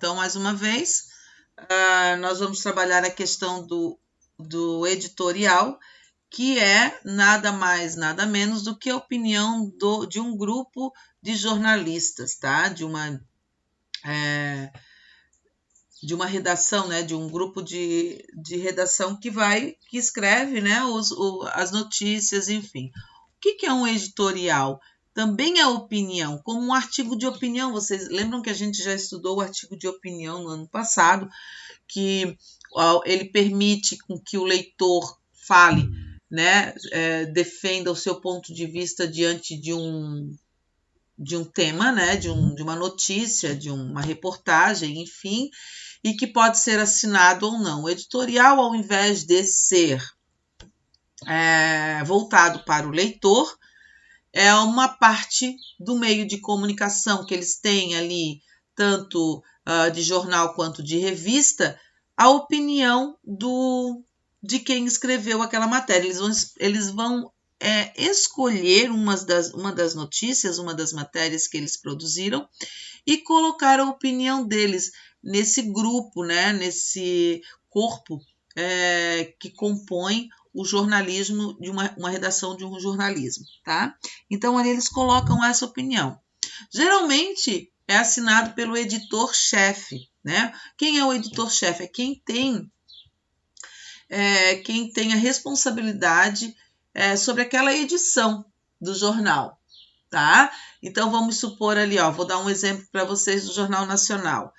Então, mais uma vez, nós vamos trabalhar a questão do editorial, que é nada mais, nada menos do que a opinião de um grupo de jornalistas, tá? De uma redação, né? De um grupo de redação que escreve, né? As notícias, enfim. O que é um editorial? Também é opinião, como um artigo de opinião. Vocês lembram que a gente já estudou o artigo de opinião no ano passado, que ele permite com que o leitor fale, né, defenda o seu ponto de vista diante de um tema, né, de uma notícia, de uma reportagem, enfim, e que pode ser assinado ou não. O editorial, ao invés de ser voltado para o leitor, é uma parte do meio de comunicação que eles têm ali, tanto de jornal quanto de revista, a opinião de quem escreveu aquela matéria. Eles vão escolher uma das notícias, uma das matérias que eles produziram e colocar a opinião deles nesse grupo, né, nesse corpo que compõe o jornalismo, de uma redação de um jornalismo, tá? Então, ali eles colocam essa opinião. Geralmente, é assinado pelo editor-chefe, né? Quem é o editor-chefe? É quem tem a responsabilidade sobre aquela edição do jornal, tá? Então, vamos supor ali, vou dar um exemplo para vocês do Jornal Nacional.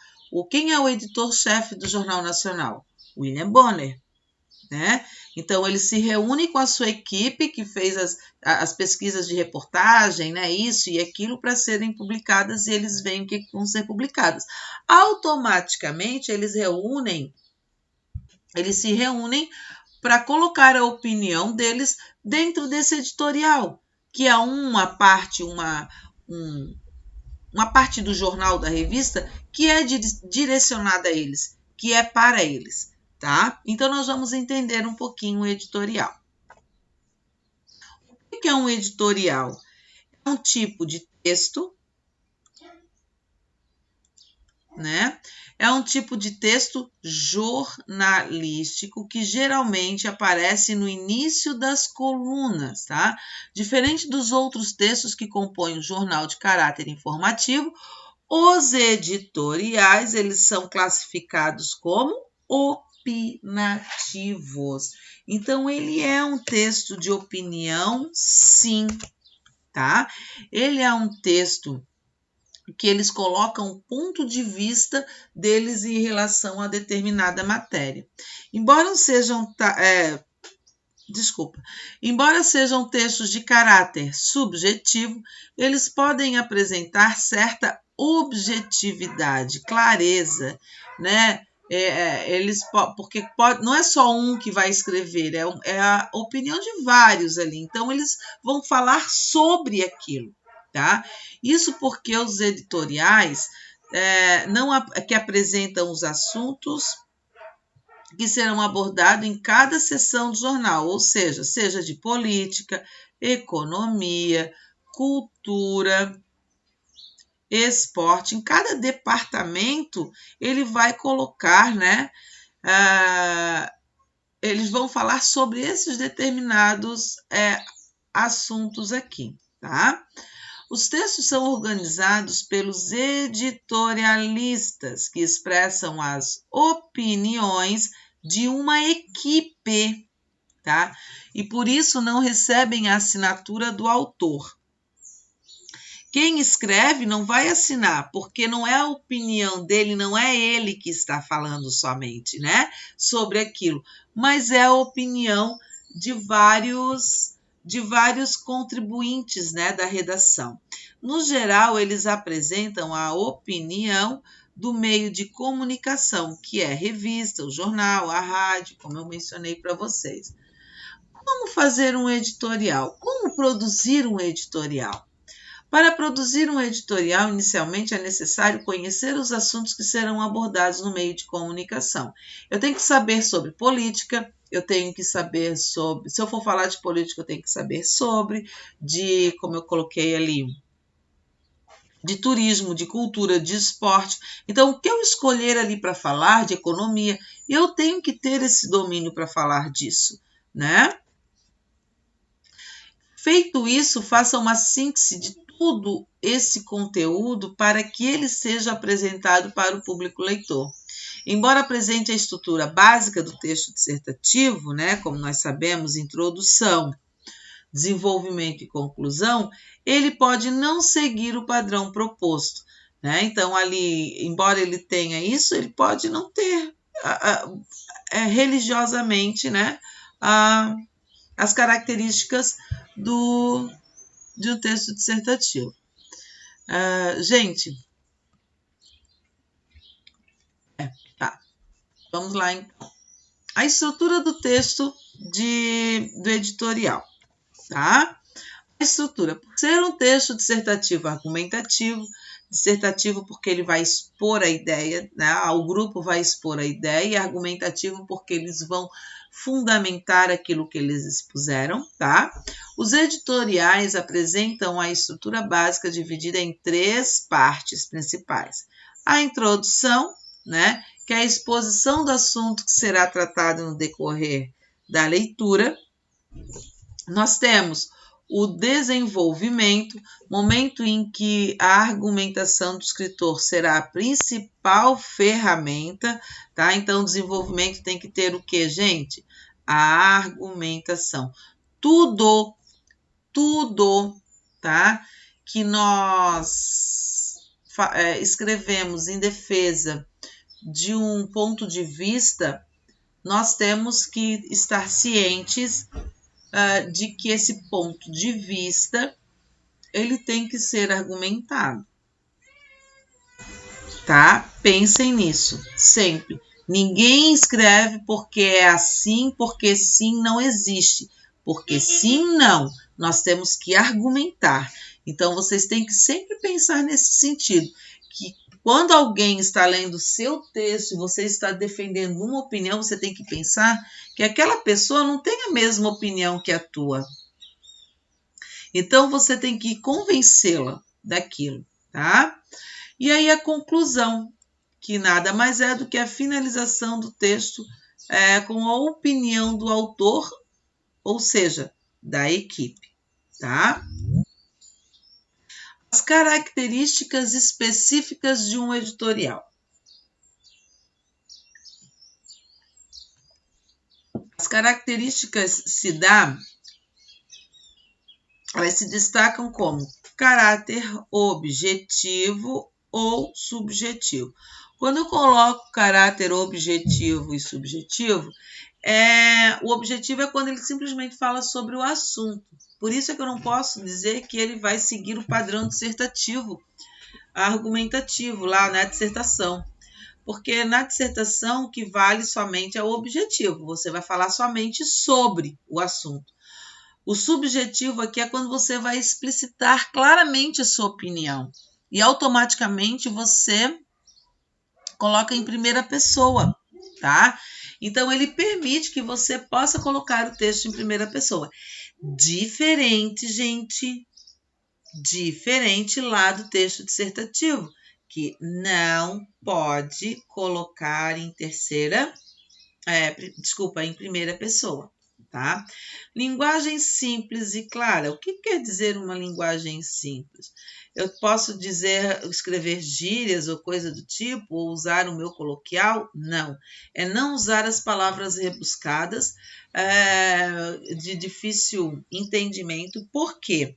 Quem é o editor-chefe do Jornal Nacional? William Bonner, né? Então, ele se reúne com a sua equipe que fez as pesquisas de reportagem, né? Isso e aquilo para serem publicadas, e eles veem o que vão ser publicadas. Automaticamente, eles se reúnem para colocar a opinião deles dentro desse editorial, que é uma parte do jornal, da revista, que é direcionada a eles, que é para eles, tá? Então, nós vamos entender um pouquinho o editorial. O que é um editorial? É um tipo de texto, né? É um tipo de texto jornalístico que geralmente aparece no início das colunas, tá? Diferente dos outros textos que compõem o jornal de caráter informativo, os editoriais, eles são classificados como opinativos. Então, ele é um texto de opinião, sim, tá? Ele é um texto que eles colocam o ponto de vista deles em relação a determinada matéria. Embora sejam textos de caráter subjetivo, eles podem apresentar certa objetividade, clareza, né? Porque não é só um que vai escrever, é a opinião de vários ali. Então, eles vão falar sobre aquilo, tá? Isso porque os editoriais que apresentam os assuntos que serão abordados em cada seção do jornal, ou seja de política, economia, cultura, esporte. Em cada departamento, ele vai colocar, né? Eles vão falar sobre esses determinados assuntos aqui, tá? Os textos são organizados pelos editorialistas, que expressam as opiniões de uma equipe, tá? E por isso não recebem a assinatura do autor. Quem escreve não vai assinar, porque não é a opinião dele, não é ele que está falando somente, né, sobre aquilo, mas é a opinião de vários contribuintes, né, da redação. No geral, eles apresentam a opinião do meio de comunicação, que é a revista, o jornal, a rádio, como eu mencionei para vocês. Como fazer um editorial? Como produzir um editorial? Para produzir um editorial, inicialmente é necessário conhecer os assuntos que serão abordados no meio de comunicação. Eu tenho que saber sobre política, eu tenho que saber sobre... Se eu for falar de política, eu tenho que saber sobre, como eu coloquei ali, de turismo, de cultura, de esporte. Então, o que eu escolher ali para falar de economia, eu tenho que ter esse domínio para falar disso, né? Feito isso, faça uma síntese de todo esse conteúdo para que ele seja apresentado para o público leitor. Embora apresente a estrutura básica do texto dissertativo, né, como nós sabemos, introdução, desenvolvimento e conclusão, ele pode não seguir o padrão proposto, né? Então, ali, embora ele tenha isso, ele pode não ter religiosamente, né, as características de um texto dissertativo. Gente, tá. Vamos lá, então. A estrutura do texto do editorial, tá? A estrutura, por ser um texto dissertativo argumentativo, dissertativo porque ele vai expor a ideia, né? O grupo vai expor a ideia, e argumentativo porque eles vão fundamentar aquilo que eles expuseram, tá? Os editoriais apresentam a estrutura básica dividida em 3 partes principais. A introdução, né, que é a exposição do assunto que será tratado no decorrer da leitura. Nós temos o desenvolvimento, momento em que a argumentação do escritor será a principal ferramenta, tá? Então, o desenvolvimento tem que ter o quê, gente? A argumentação. Tudo, tá? Que nós escrevemos em defesa de um ponto de vista, nós temos que estar cientes de que esse ponto de vista ele tem que ser argumentado, tá? Pensem nisso, sempre. Ninguém escreve porque é assim, porque sim não existe. Porque sim, não. Nós temos que argumentar. Então, vocês têm que sempre pensar nesse sentido, que quando alguém está lendo o seu texto e você está defendendo uma opinião, você tem que pensar que aquela pessoa não tem a mesma opinião que a tua. Então, você tem que convencê-la daquilo, tá? E aí a conclusão, que nada mais é do que a finalização do texto com a opinião do autor, ou seja, da equipe, tá? As características específicas de um editorial. As características elas se destacam como caráter objetivo ou subjetivo. Quando eu coloco caráter objetivo e subjetivo, o objetivo é quando ele simplesmente fala sobre o assunto. Por isso é que eu não posso dizer que ele vai seguir o padrão dissertativo, argumentativo lá na dissertação. Porque na dissertação o que vale somente é o objetivo. Você vai falar somente sobre o assunto. O subjetivo aqui é quando você vai explicitar claramente a sua opinião. E automaticamente você coloca em primeira pessoa, tá? Então, ele permite que você possa colocar o texto em primeira pessoa. Diferente, gente, diferente lá do texto dissertativo, que não pode colocar em em primeira pessoa, tá? Linguagem simples e clara. O que quer dizer uma linguagem simples? Eu posso escrever gírias ou coisa do tipo, ou usar o meu coloquial? Não. É não usar as palavras rebuscadas de difícil entendimento. Por quê?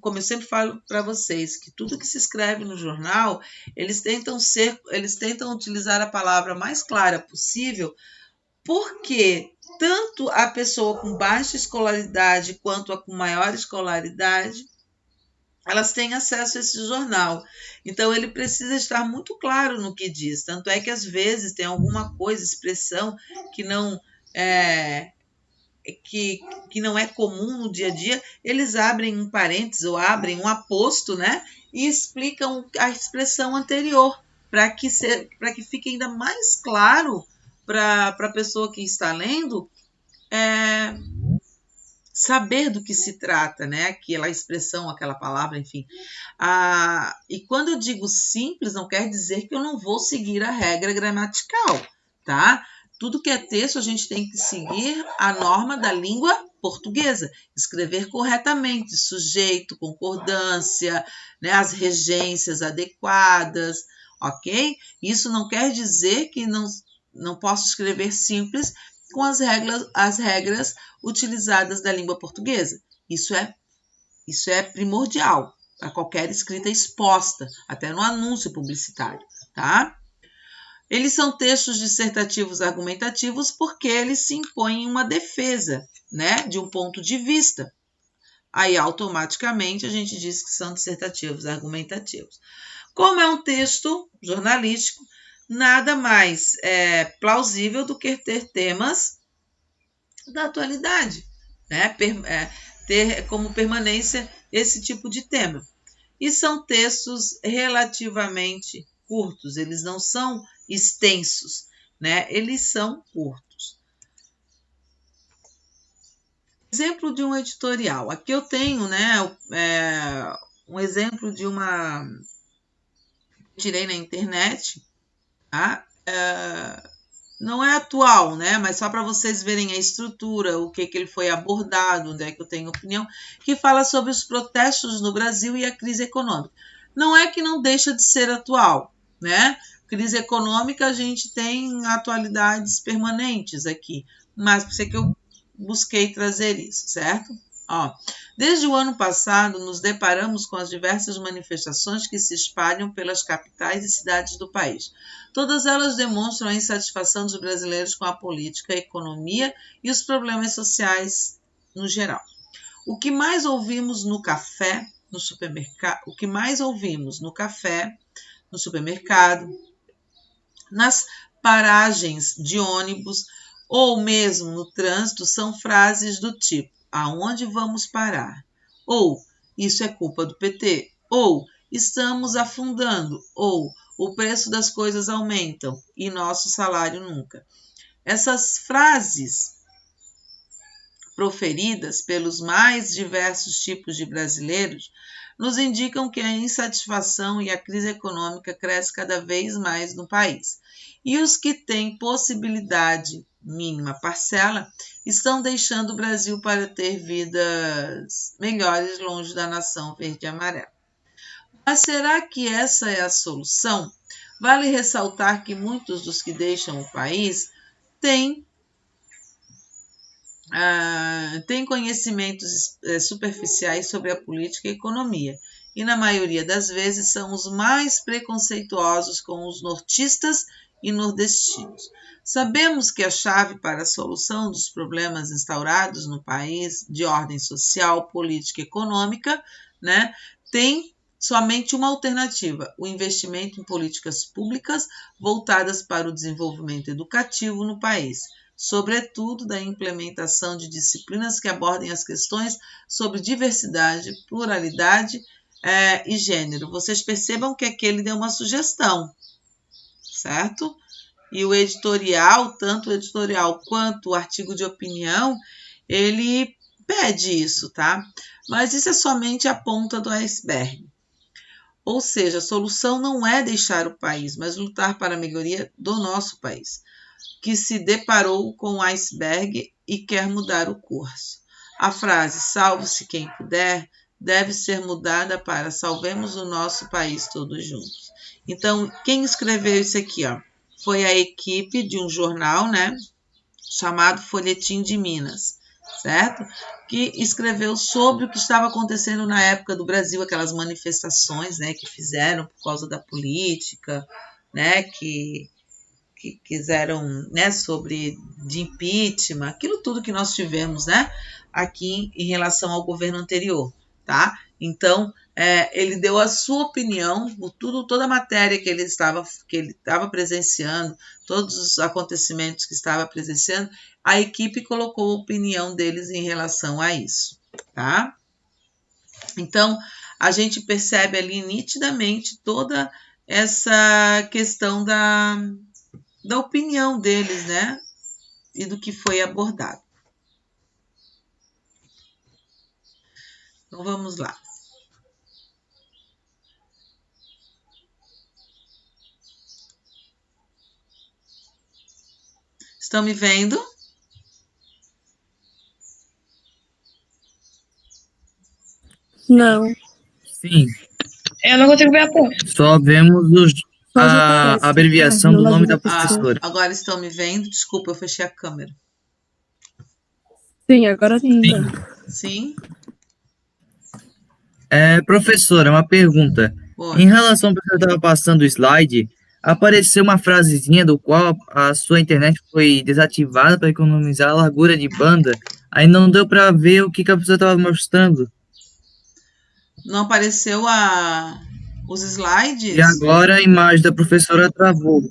Como eu sempre falo para vocês, que tudo que se escreve no jornal, eles tentam utilizar a palavra mais clara possível, porque tanto a pessoa com baixa escolaridade quanto a com maior escolaridade, elas têm acesso a esse jornal. Então, ele precisa estar muito claro no que diz. Tanto é que, às vezes, tem alguma coisa, expressão que não não é comum no dia a dia, eles abrem um parênteses ou abrem um aposto, né? E explicam a expressão anterior, para que fique ainda mais claro para a pessoa que está lendo saber do que se trata, né? Aquela expressão, aquela palavra, enfim. E quando eu digo simples, não quer dizer que eu não vou seguir a regra gramatical, tá? Tudo que é texto, a gente tem que seguir a norma da língua portuguesa, escrever corretamente, sujeito, concordância, né, as regências adequadas, ok? Isso não quer dizer que não posso escrever simples com as regras utilizadas da língua portuguesa. Isso é primordial para qualquer escrita exposta, até no anúncio publicitário, tá? Eles são textos dissertativos argumentativos porque eles se impõem uma defesa, né, de um ponto de vista. Aí, automaticamente, a gente diz que são dissertativos argumentativos. Como é um texto jornalístico, nada mais plausível do que ter temas da atualidade, né? Ter como permanência esse tipo de tema. E são textos relativamente curtos, eles não são extensos, né? Eles são curtos. Exemplo de um editorial. Aqui eu tenho, né, um exemplo de uma... tirei na internet, tá? Não é atual, né? Mas só para vocês verem a estrutura, o que ele foi abordado, onde é que eu tenho opinião, que fala sobre os protestos no Brasil e a crise econômica. Não é que não deixa de ser atual, né? Crise econômica, a gente tem atualidades permanentes aqui, mas por isso é que eu busquei trazer isso, certo? Desde o ano passado, nos deparamos com as diversas manifestações que se espalham pelas capitais e cidades do país. Todas elas demonstram a insatisfação dos brasileiros com a política, a economia e os problemas sociais no geral. O que mais ouvimos no café, no supermercado, nas paragens de ônibus ou mesmo no trânsito são frases do tipo: aonde vamos parar? Ou isso é culpa do PT? Ou estamos afundando? Ou o preço das coisas aumentam e nosso salário nunca. Essas frases proferidas pelos mais diversos tipos de brasileiros nos indicam que a insatisfação e a crise econômica cresce cada vez mais no país. E os que têm possibilidade, mínima parcela, estão deixando o Brasil para ter vidas melhores longe da nação verde e amarela. Mas será que essa é a solução? Vale ressaltar que muitos dos que deixam o país têm conhecimentos superficiais sobre a política e a economia, e na maioria das vezes são os mais preconceituosos com os nortistas e nordestinos. Sabemos que a chave para a solução dos problemas instaurados no país, de ordem social, política e econômica, né, tem somente uma alternativa: o investimento em políticas públicas voltadas para o desenvolvimento educativo no país, sobretudo da implementação de disciplinas que abordem as questões sobre diversidade, pluralidade e gênero. Vocês percebam que aqui ele deu uma sugestão, certo? E o editorial, tanto o editorial quanto o artigo de opinião, ele pede isso, tá? Mas isso é somente a ponta do iceberg. Ou seja, a solução não é deixar o país, mas lutar para a melhoria do nosso país, que se deparou com o iceberg e quer mudar o curso. A frase "salve-se quem puder" deve ser mudada para "salvemos o nosso país todos juntos". Então, quem escreveu isso aqui, foi a equipe de um jornal, né, chamado Folhetim de Minas, certo? Que escreveu sobre o que estava acontecendo na época do Brasil, aquelas manifestações, né, que fizeram por causa da política, né, que quiseram, né, de impeachment, aquilo tudo que nós tivemos, né, aqui em relação ao governo anterior, tá? Então, ele deu a sua opinião por toda a matéria que ele estava presenciando, todos os acontecimentos que estava presenciando, a equipe colocou a opinião deles em relação a isso, tá? Então, a gente percebe ali nitidamente toda essa questão da opinião deles, né? E do que foi abordado. Então vamos lá. Estão me vendo? Não. Sim, Eu não consigo ver a porra. só vemos Só a JS. abreviação do Não nome da da professora. Agora estão me vendo? Desculpa, eu fechei a câmera. Sim, agora Sim. tá. Sim? Professora, uma pergunta. Oi. Em relação ao que você estava passando o slide, apareceu uma frasezinha do qual a sua internet foi desativada para economizar a largura de banda. Aí não deu para ver o que a pessoa estava mostrando. Não apareceu os slides? E agora a imagem da professora travou.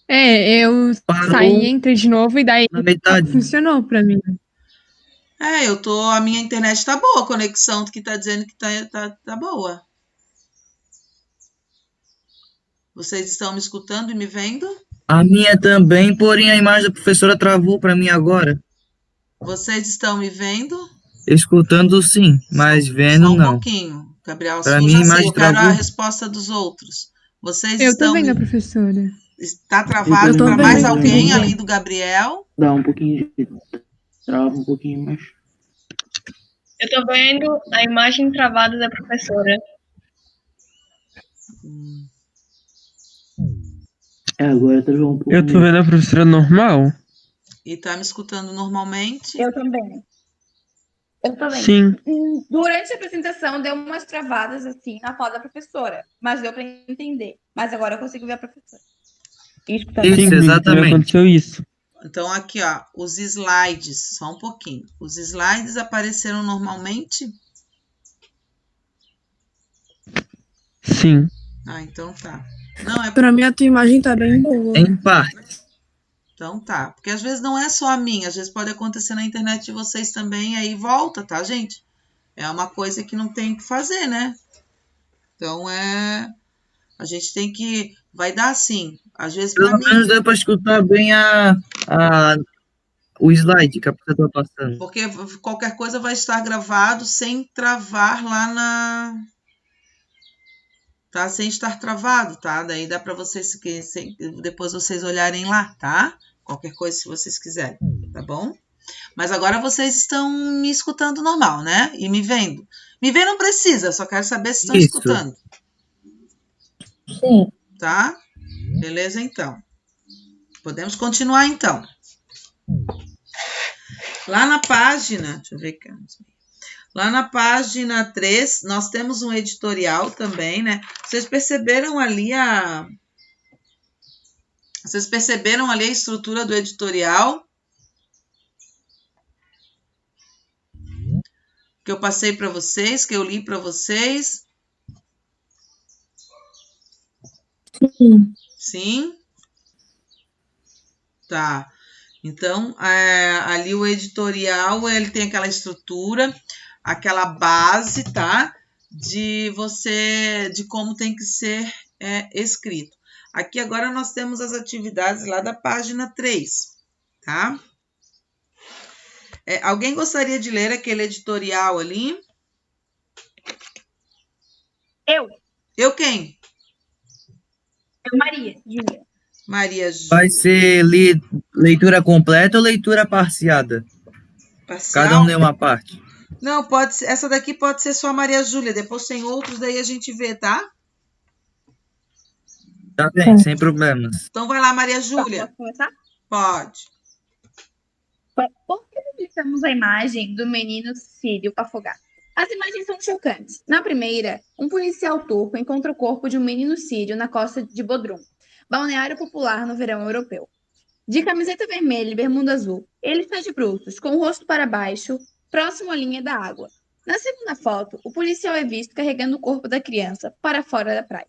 Eu Parou saí, entrei de novo e daí na metade. funcionou pra mim. A minha internet tá boa, a conexão que tá dizendo que tá boa. Vocês estão me escutando e me vendo? A minha também, porém a imagem da professora travou para mim agora. Vocês estão me vendo? Escutando sim, mas vendo Só um não. pouquinho. Gabriel, Para eu mim a já sei, imagem eu quero a travou. resposta dos outros. Vocês Eu tô estão vendo a professora. Está travado Eu tô para vendo mais aqui alguém também. além do Gabriel? Dá um pouquinho de. Trava um pouquinho mais. Eu tô vendo a imagem travada da professora. Agora travou um pouco. Eu tô vendo a professora normal? E tá me escutando normalmente? Eu também. Sim. Durante a apresentação deu umas travadas assim na fala da professora, mas deu para entender. Mas agora eu consigo ver a professora. E escutar. Isso, Sim, comigo também exatamente. aconteceu isso. Então, aqui, ó, os slides, só um pouquinho. Os slides apareceram normalmente? Sim. Ah, então tá. Não, Pra mim, a tua imagem tá bem boa. Em parte. Então tá. Porque às vezes não é só a minha, às vezes pode acontecer na internet de vocês também, aí volta, tá, gente? É uma coisa que não tem o que fazer, né? Então a gente tem que. Vai dar assim. Às vezes pra Pelo mim. menos deu para escutar bem o slide que a pessoa está passando. Porque qualquer coisa vai estar gravado sem travar lá na. Tá? Sem estar travado, tá? Daí dá para vocês depois vocês olharem lá, tá? Qualquer coisa se vocês quiserem, tá bom? Mas agora vocês estão me escutando normal, né? E me vendo. Me ver não precisa, só quero saber se estão Isso. escutando. Sim. Tá? Beleza, então. Podemos continuar, então. Lá na página, deixa eu ver aqui. Lá na página 3, nós temos um editorial também, né? Vocês perceberam ali a estrutura do editorial? Que eu passei para vocês, que eu li para vocês? Sim. Sim? Tá. Então, ali o editorial, ele tem aquela estrutura, aquela base, tá? De como tem que ser escrito. Aqui agora nós temos as atividades lá da página 3, tá? Alguém gostaria de ler aquele editorial ali? Eu. Eu quem? Eu, Maria, Júlia. Maria Vai ser leitura completa ou leitura parciada? Parcial? Cada um lê uma parte. Não, pode ser. Essa daqui pode ser só a Maria Júlia. Depois tem outros, daí a gente vê, tá? Tá bem, sem problemas. Então vai lá, Maria Júlia. Posso começar? Pode. Por que publicamos a imagem do menino sírio afogado? As imagens são chocantes. Na primeira, um policial turco encontra o corpo de um menino sírio na costa de Bodrum, balneário popular no verão europeu. De camiseta vermelha e bermuda azul, ele está de bruços, com o rosto para baixo, próximo à linha da água. Na segunda foto, o policial é visto carregando o corpo da criança para fora da praia.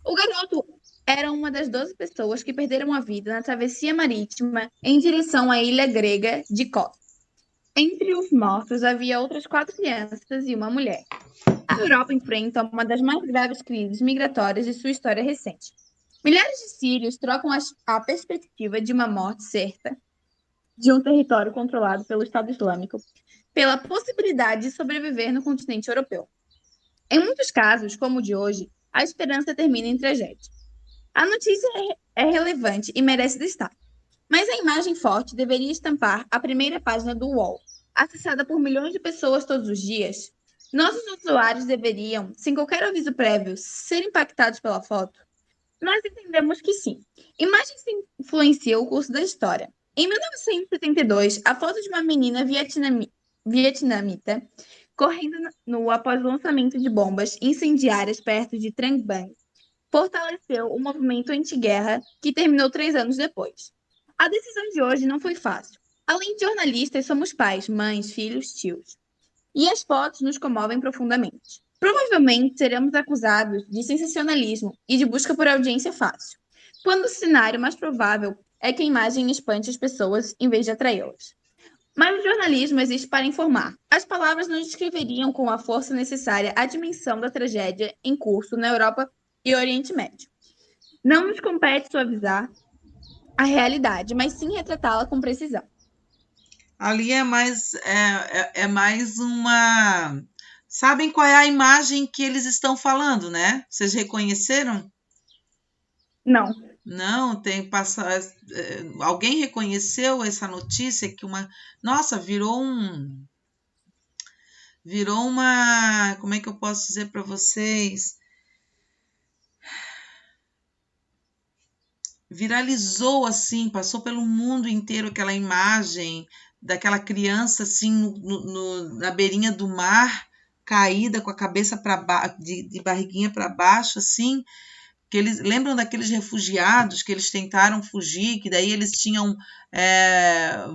O garoto era uma das 12 pessoas que perderam a vida na travessia marítima em direção à ilha grega de Kos. Entre os mortos havia outras 4 crianças e uma mulher. A Europa enfrenta uma das mais graves crises migratórias de sua história recente. Milhares de sírios trocam a perspectiva de uma morte certa de um território controlado pelo Estado Islâmico pela possibilidade de sobreviver no continente europeu. Em muitos casos, como o de hoje, a esperança termina em tragédia. A notícia é relevante e merece destaque, mas a imagem forte deveria estampar a primeira página do UOL, acessada por milhões de pessoas todos os dias. Nossos usuários deveriam, sem qualquer aviso prévio, ser impactados pela foto? Nós entendemos que sim. Imagens influenciam o curso da história. Em 1972, a foto de uma menina vietnamita correndo nua após o lançamento de bombas incendiárias perto de Trang Bang fortaleceu o movimento anti-guerra que terminou 3 anos depois. A decisão de hoje não foi fácil. Além de jornalistas, somos pais, mães, filhos, tios. E as fotos nos comovem profundamente. Provavelmente seremos acusados de sensacionalismo e de busca por audiência fácil, quando o cenário mais provável é que a imagem espante as pessoas em vez de atraí-las. Mas o jornalismo existe para informar. As palavras não descreveriam com a força necessária a dimensão da tragédia em curso na Europa e Oriente Médio. Não nos compete suavizar a realidade, mas sim retratá-la com precisão. Ali é mais uma... Sabem qual é a imagem que eles estão falando, né? Vocês reconheceram? Não. Não, alguém reconheceu essa notícia que nossa, virou uma, como é que eu posso dizer para vocês? Viralizou assim, passou pelo mundo inteiro aquela imagem daquela criança assim na beirinha do mar, caída com a cabeça de barriguinha para baixo assim. Que eles lembram daqueles refugiados que eles tentaram fugir, que daí eles tinham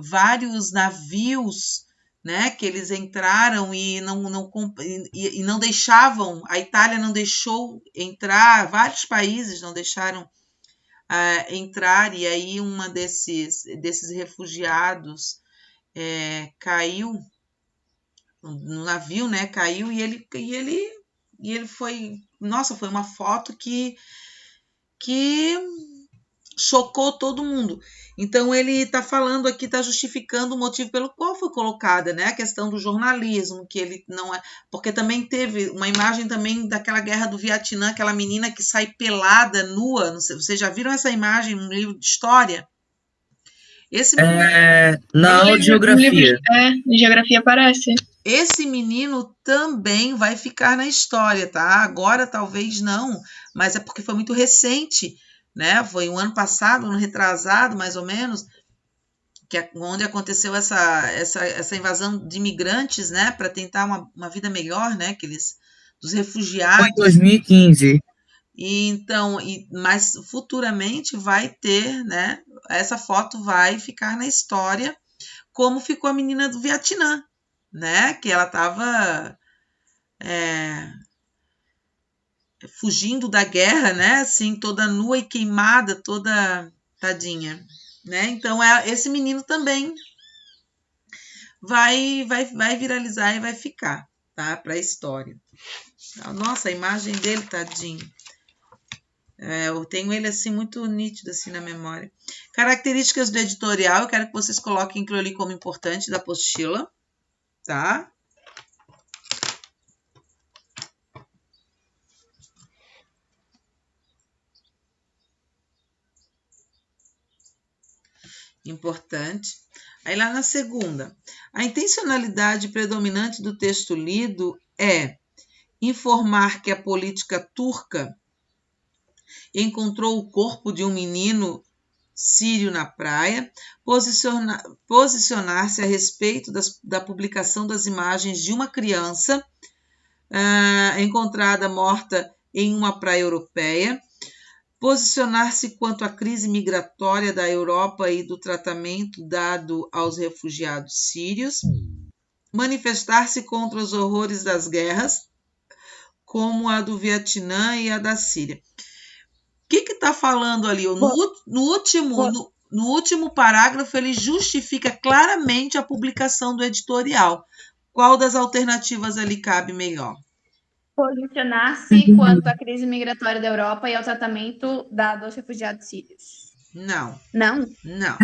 vários navios, né, que eles entraram e não deixavam, a Itália não deixou entrar, vários países não deixaram entrar, e aí uma desses refugiados caiu no navio, né, caiu e ele foi, nossa, foi uma foto que chocou todo mundo. Então ele está falando aqui, está justificando o motivo pelo qual foi colocada, né? A questão do jornalismo, que ele não é... Porque também teve uma imagem também daquela guerra do Vietnã, aquela menina que sai pelada, nua, não sei, vocês já viram essa imagem no livro de história? Na aula de geografia. De geografia aparece. Esse menino também vai ficar na história, tá? Agora talvez não, mas é porque foi muito recente, né? Foi um ano passado, um ano retrasado, mais ou menos, onde aconteceu essa invasão de imigrantes, né? Para tentar uma vida melhor, né? Dos refugiados. Foi em 2015. Mas futuramente vai ter, né? Essa foto vai ficar na história, como ficou a menina do Vietnã, né? Que ela estava fugindo da guerra, né? Assim, toda nua e queimada, toda tadinha, né? Então esse menino também vai viralizar e vai ficar, tá? Para a história. Nossa, a imagem dele, tadinho. Eu tenho ele assim muito nítido assim na memória. Características do editorial, eu quero que vocês coloquem aquilo ali como importante da apostila, tá? Importante. Aí lá na segunda, a intencionalidade predominante do texto lido é informar que a política turca encontrou o corpo de um menino sírio na praia, posicionar-se a respeito da publicação das imagens de uma criança encontrada morta em uma praia europeia, posicionar-se quanto à crise migratória da Europa e do tratamento dado aos refugiados sírios, manifestar-se contra os horrores das guerras, como a do Vietnã e a da Síria. O que está falando ali? No último parágrafo, ele justifica claramente a publicação do editorial. Qual das alternativas ali cabe melhor? Posicionar-se quanto à crise migratória da Europa e ao tratamento dado aos refugiados sírios. Não. Não? Não.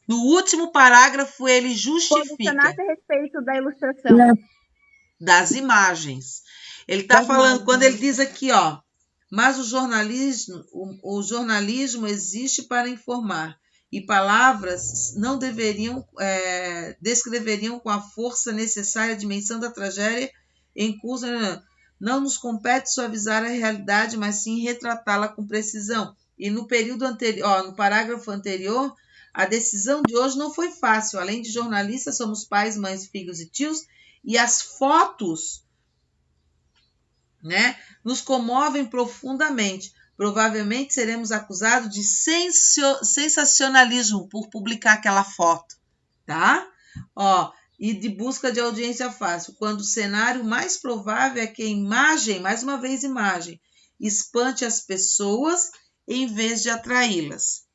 No último parágrafo, ele justifica Posicionar-se a respeito da ilustração. das imagens. Ele está Das falando, imagens. quando ele diz aqui, ó, mas o jornalismo existe para informar, e palavras não deveriam, descreveriam com a força necessária a dimensão da tragédia em curso. Não nos compete suavizar a realidade, mas sim retratá-la com precisão. E no período anterior, no parágrafo anterior, a decisão de hoje não foi fácil. Além de jornalistas, somos pais, mães, filhos e tios, e as fotos, né, nos comovem profundamente. Provavelmente seremos acusados de sensacionalismo por publicar aquela foto, tá? Ó, e de busca de audiência fácil, quando o cenário mais provável é que a imagem, mais uma vez imagem, espante as pessoas em vez de atraí-las,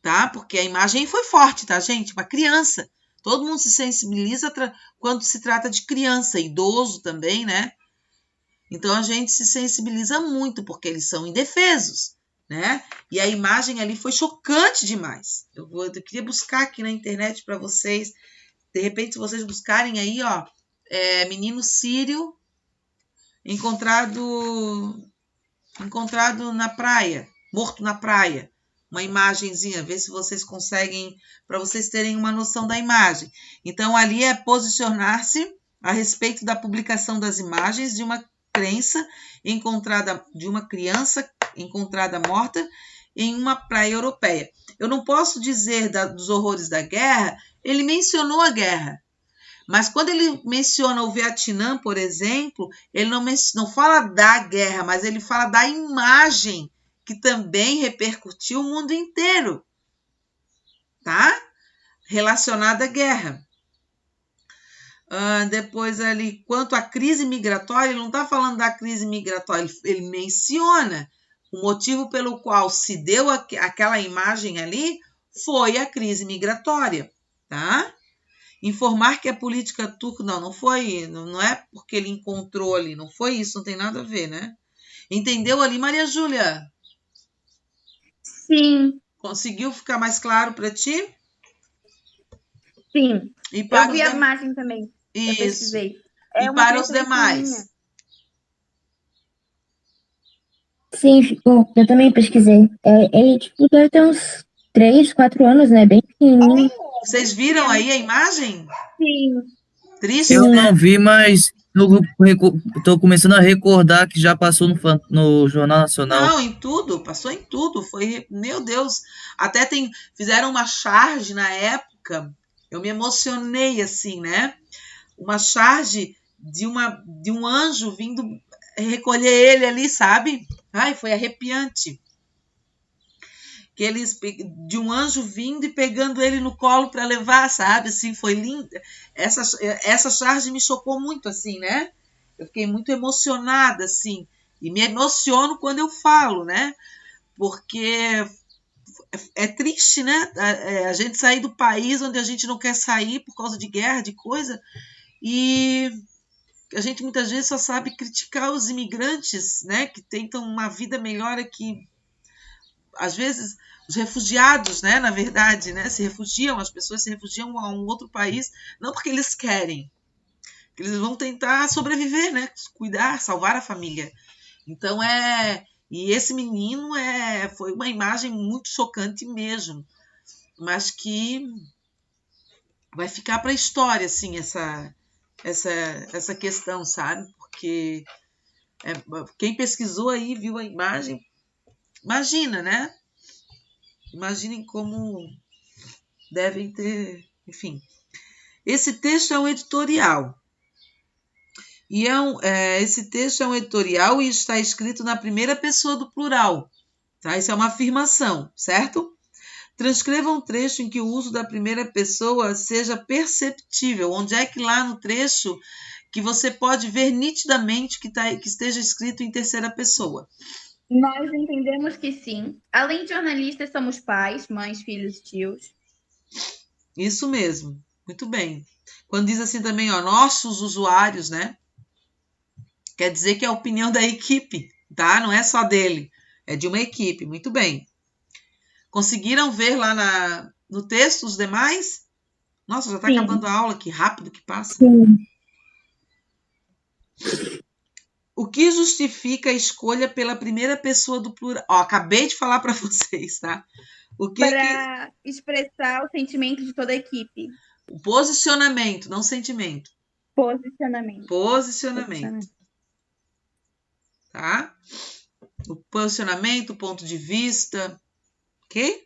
tá? Porque a imagem foi forte, tá, gente? Uma criança. Todo mundo se sensibiliza quando se trata de criança, idoso também, né? Então, a gente se sensibiliza muito, porque eles são indefesos, né? E a imagem ali foi chocante demais. Eu queria buscar aqui na internet para vocês. De repente, se vocês buscarem aí, ó, menino sírio encontrado na praia, morto na praia. Uma imagenzinha, ver se vocês conseguem, para vocês terem uma noção da imagem. Então, ali é posicionar-se a respeito da publicação das imagens de uma criança encontrada morta em uma praia europeia. Eu não posso dizer dos horrores da guerra, ele mencionou a guerra, mas quando ele menciona o Vietnã, por exemplo, ele não fala da guerra, mas ele fala da imagem que também repercutiu o mundo inteiro, tá? Relacionada à guerra. Depois ali, quanto à crise migratória, ele não está falando da crise migratória, ele menciona o motivo pelo qual se deu aquela imagem ali foi a crise migratória, tá? Informar que a política turca, não foi, não é porque ele encontrou ali, não foi isso, não tem nada a ver, né? Entendeu ali, Maria Júlia? Sim, Conseguiu ficar mais claro para ti? sim. E para Eu vi a imagem também. Eu Isso. pesquisei. E uma para os criança demais? Sim, ficou. Eu também pesquisei. Ele, tipo, deve ter uns 3, 4 anos, né? Bem pequenininho. Vocês viram aí a imagem? Sim. Triste, Eu né? não vi, mas tô começando a recordar que já passou no Jornal Nacional. Não, em tudo, passou em tudo. Foi, meu Deus. Até fizeram uma charge na época. Eu me emocionei assim, né? Uma charge de um anjo vindo recolher ele ali, sabe? Ai, foi arrepiante. De um anjo vindo e pegando ele no colo para levar, sabe? Assim, foi linda. Essa charge me chocou muito, assim, né? Eu fiquei muito emocionada, assim. E me emociono quando eu falo, né? Porque é triste, né? A gente sair do país onde a gente não quer sair por causa de guerra, de coisa, e a gente muitas vezes só sabe criticar os imigrantes, né? Que tentam uma vida melhor aqui. Às vezes, os refugiados, né? Na verdade, né? As pessoas se refugiam a um outro país, não porque eles querem, eles vão tentar sobreviver, né? Cuidar, salvar a família. Então, e esse menino foi uma imagem muito chocante mesmo, mas que vai ficar para a história, assim, essa questão, sabe? Porque quem pesquisou aí, viu a imagem, imagina, né? Imaginem como devem ter, enfim. Esse texto é um editorial. E esse texto é um editorial e está escrito na primeira pessoa do plural. Tá? Isso é uma afirmação, certo? Transcreva um trecho em que o uso da primeira pessoa seja perceptível. Onde é que lá no trecho que você pode ver nitidamente que esteja escrito em terceira pessoa? Nós entendemos que sim. Além de jornalistas, somos pais, mães, filhos, tios. Isso mesmo. Muito bem. Quando diz assim também, ó, nossos usuários, né? Quer dizer que é a opinião da equipe, tá? Não é só dele. É de uma equipe. Muito bem. Conseguiram ver lá no texto, os demais? Nossa, já está Sim. acabando a aula, que rápido que passa. Sim. O que justifica a escolha pela primeira pessoa do plural? Ó, acabei de falar para vocês, tá? O que Para expressar o sentimento de toda a equipe. O posicionamento, não sentimento. Posicionamento. Posicionamento, tá? O posicionamento, o ponto de vista, ok?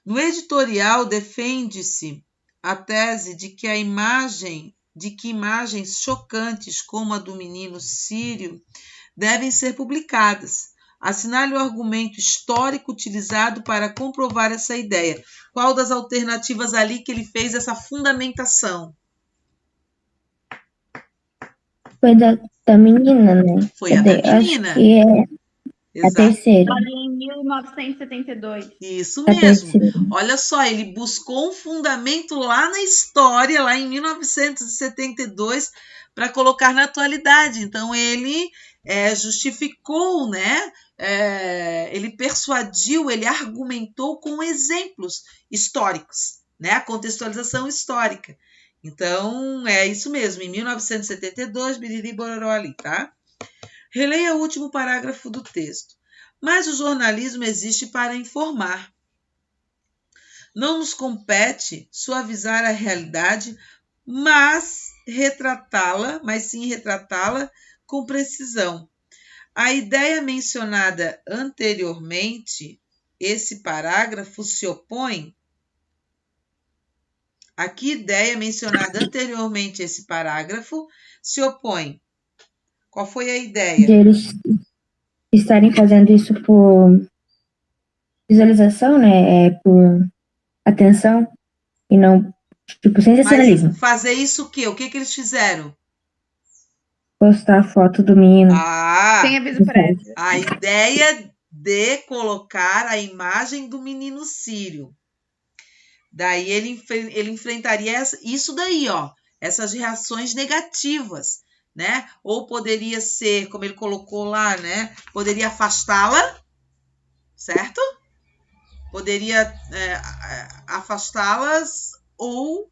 No editorial defende-se a tese de que imagens chocantes como a do menino sírio devem ser publicadas. Assinale o argumento histórico utilizado para comprovar essa ideia. Qual das alternativas ali que ele fez essa fundamentação? Foi da menina, né? Foi a da menina. Acho que é a Exato. terceira. Ali em 1972. Isso A mesmo. terceira. Olha só, ele buscou um fundamento lá na história, lá em 1972, para colocar na atualidade. Então, ele justificou, né? Ele persuadiu, ele argumentou com exemplos históricos, né? A contextualização histórica. Então, é isso mesmo, em 1972, biriri bororó ali, tá? Releia o último parágrafo do texto. Mas o jornalismo existe para informar. Não nos compete suavizar a realidade, mas sim retratá-la com precisão. A ideia mencionada anteriormente, esse parágrafo se opõe. A que ideia mencionada anteriormente, esse parágrafo se opõe? Qual foi a ideia? De eles estarem fazendo isso por visualização, né? Por atenção e não, tipo, sensacionalismo. Mas fazer isso o quê? O que eles fizeram? Postar a foto do menino. Sem aviso prévio. A ideia de colocar a imagem do menino sírio. Daí ele enfrentaria isso daí, ó, essas reações negativas, né? Ou poderia ser, como ele colocou lá, né? Poderia afastá-la, certo? Poderia afastá-las ou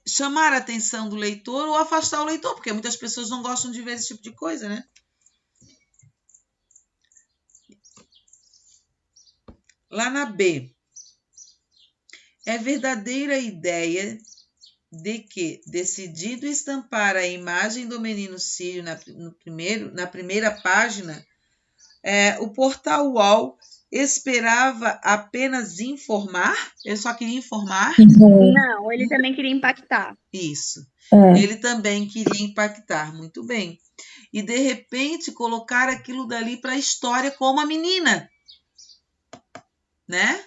chamar a atenção do leitor ou afastar o leitor, porque muitas pessoas não gostam de ver esse tipo de coisa, né? Lá na B, é verdadeira a ideia de que, decidido estampar a imagem do menino sírio na primeira página, o portal UOL esperava apenas informar? Ele só queria informar? Não, ele também queria impactar. Isso. É. Ele também queria impactar, muito bem. E, de repente, colocar aquilo dali para a história como a menina, né?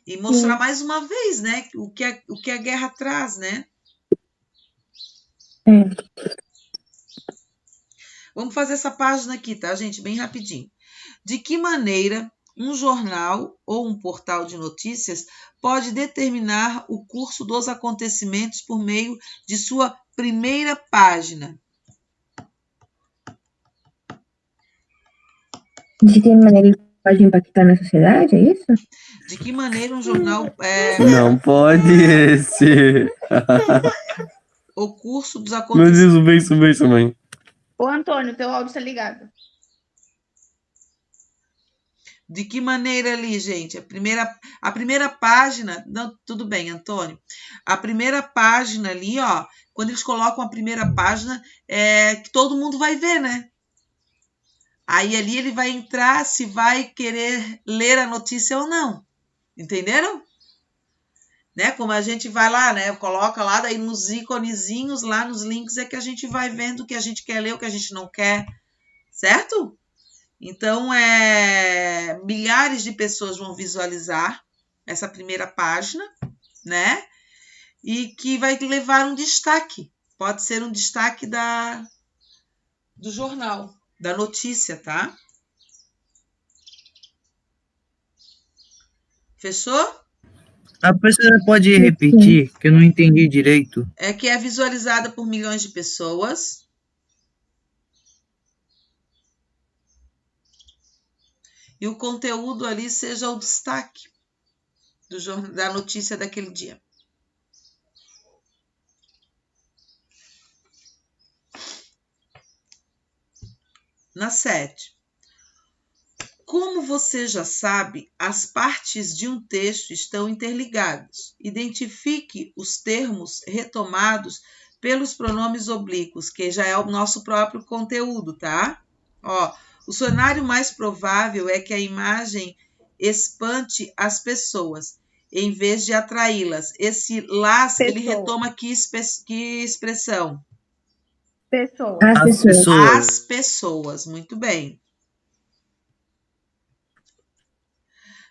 E mostrar mais uma vez, né? O que a guerra traz, né? Vamos fazer essa página aqui, tá, gente? Bem rapidinho. De que maneira um jornal ou um portal de notícias pode determinar o curso dos acontecimentos por meio de sua primeira página? De que maneira ele pode impactar na sociedade, é isso? De que maneira um jornal Não pode ser. o curso dos Mas acontecimentos... isso bem, mãe. Ô, Antônio, teu áudio tá ligado. De que maneira ali, gente? A primeira página... Não, tudo bem, Antônio. A primeira página ali, ó, quando eles colocam a primeira página, que todo mundo vai ver, né? Aí ali ele vai entrar se vai querer ler a notícia ou não. Entenderam? Né? Como a gente vai lá, né? Coloca lá, daí nos íconezinhos, lá nos links, é que a gente vai vendo o que a gente quer ler, o que a gente não quer. Certo? Então, milhares de pessoas vão visualizar essa primeira página, né? E que vai levar um destaque. Pode ser um destaque do jornal, da notícia, tá? Fechou? A professora pode repetir, que eu não entendi direito. É que é visualizada por milhões de pessoas. e o conteúdo ali seja o destaque da notícia daquele dia. Na 7. Como você já sabe, as partes de um texto estão interligadas. Identifique os termos retomados pelos pronomes oblíquos, que já é o nosso próprio conteúdo, tá? Ó, o cenário mais provável é que a imagem espante as pessoas, em vez de atraí-las. Esse las, ele Pessoas. retoma que expressão? Pessoas. As As pessoas. pessoas. As pessoas, muito bem.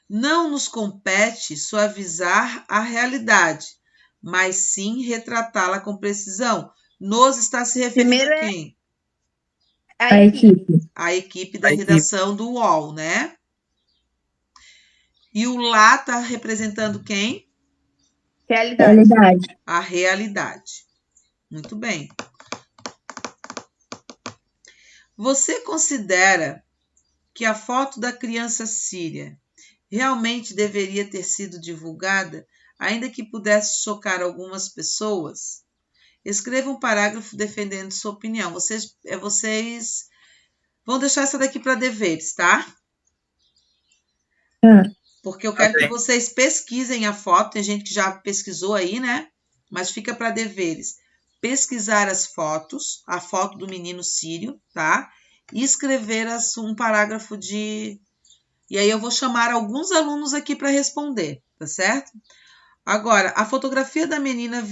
Não nos compete suavizar a realidade, mas sim retratá-la com precisão. Nos está se referindo Primeiro a é quem? A equipe. A equipe da A equipe. redação do UOL, né? E o lá está representando quem? realidade. Realidade. A realidade. Muito bem. Você considera que a foto da criança síria realmente deveria ter sido divulgada, ainda que pudesse chocar algumas pessoas? Escreva um parágrafo defendendo sua opinião. Vocês vão deixar essa daqui para deveres, tá? Porque eu quero que vocês pesquisem a foto. Tem gente que já pesquisou aí, né? Mas fica para deveres. Pesquisar as fotos, a foto do menino sírio, tá? E escrever um parágrafo de... E aí eu vou chamar alguns alunos aqui para responder, tá certo? Agora, a fotografia da menina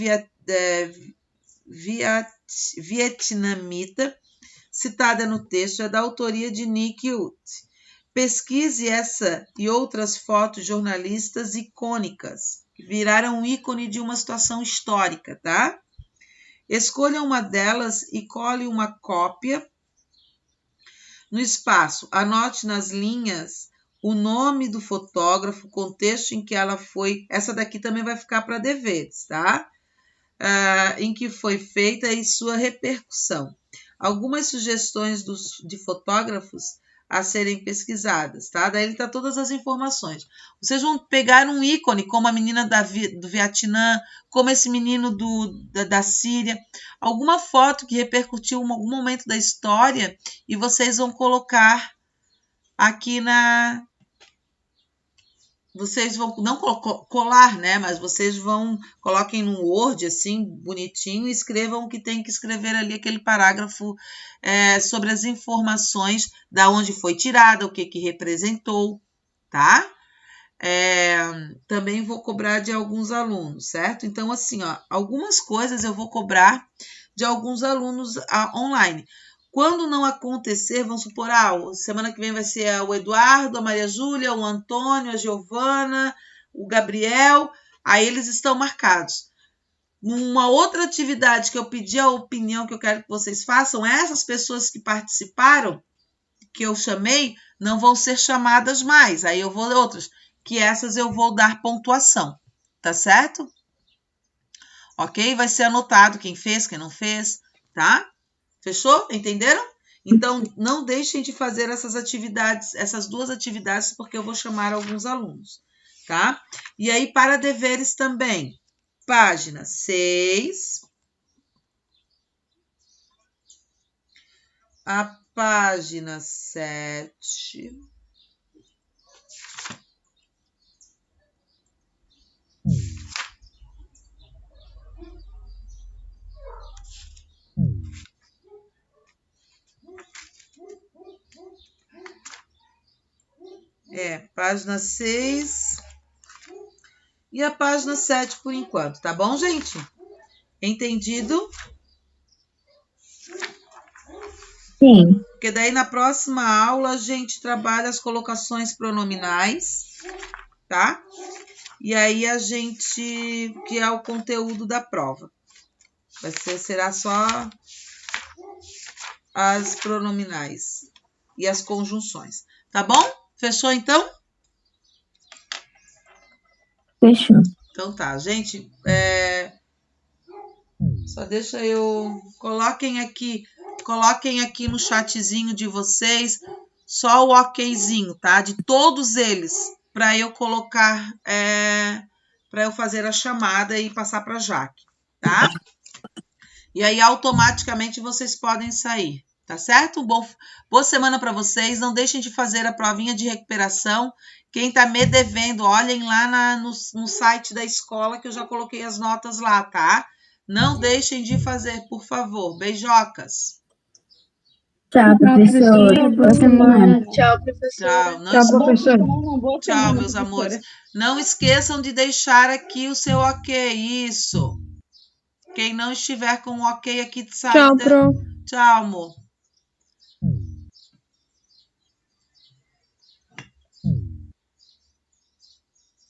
vietnamita citada no texto é da autoria de Nick Ut. Pesquise essa e outras fotos jornalistas icônicas, que viraram um ícone de uma situação histórica, tá? Escolha uma delas e cole uma cópia no espaço. Anote nas linhas o nome do fotógrafo, o contexto em que ela foi. Essa daqui também vai ficar para deveres, tá? Em que foi feita e sua repercussão. Algumas sugestões de fotógrafos a serem pesquisadas, tá? Daí ele tá todas as informações. Vocês vão pegar um ícone, como a menina do Vietnã, como esse menino da Síria, alguma foto que repercutiu em algum momento da história e vocês vão colocar aqui vocês vão, não colar, né? Mas vocês coloquem num Word, assim, bonitinho, e escrevam o que tem que escrever ali, aquele parágrafo sobre as informações, da onde foi tirada, o que representou, tá? Também vou cobrar de alguns alunos, certo? Então, assim, ó, algumas coisas eu vou cobrar de alguns alunos online. Quando não acontecer, vamos supor, semana que vem vai ser o Eduardo, a Maria Júlia, o Antônio, a Giovana, o Gabriel, aí eles estão marcados. Numa outra atividade que eu pedi a opinião que eu quero que vocês façam, essas pessoas que participaram, que eu chamei, não vão ser chamadas mais, aí eu vou outras, que essas eu vou dar pontuação, tá certo? Ok? Vai ser anotado quem fez, quem não fez, tá? Fechou? Entenderam? Então, não deixem de fazer essas duas atividades, porque eu vou chamar alguns alunos, tá? E aí, para deveres também, página 6, a página 7, página 6 e a página 7 por enquanto, tá bom, gente? Entendido? Sim. Porque daí na próxima aula a gente trabalha as colocações pronominais, tá? E aí que é o conteúdo da prova. Será só as pronominais e as conjunções, tá bom? Fechou, então? Fechou. Então tá, gente, só deixa eu... Coloquem aqui no chatzinho de vocês só o okzinho, tá? De todos eles, para eu colocar, para eu fazer a chamada e passar para a Jaque, tá? E aí, automaticamente, vocês podem sair, tá certo? Boa semana para vocês. Não deixem de fazer a provinha de recuperação. Quem tá me devendo, olhem lá no site da escola, que eu já coloquei as notas lá, tá? Não deixem de fazer, por favor. Beijocas. Tchau, professor. Boa semana. Tchau, professora. Tchau. Tchau, professor. Tchau, meus amores. Não esqueçam de deixar aqui o seu ok. Isso. Quem não estiver com o ok aqui de saída. Tchau, pro. Tchau, amor.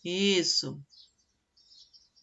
Isso.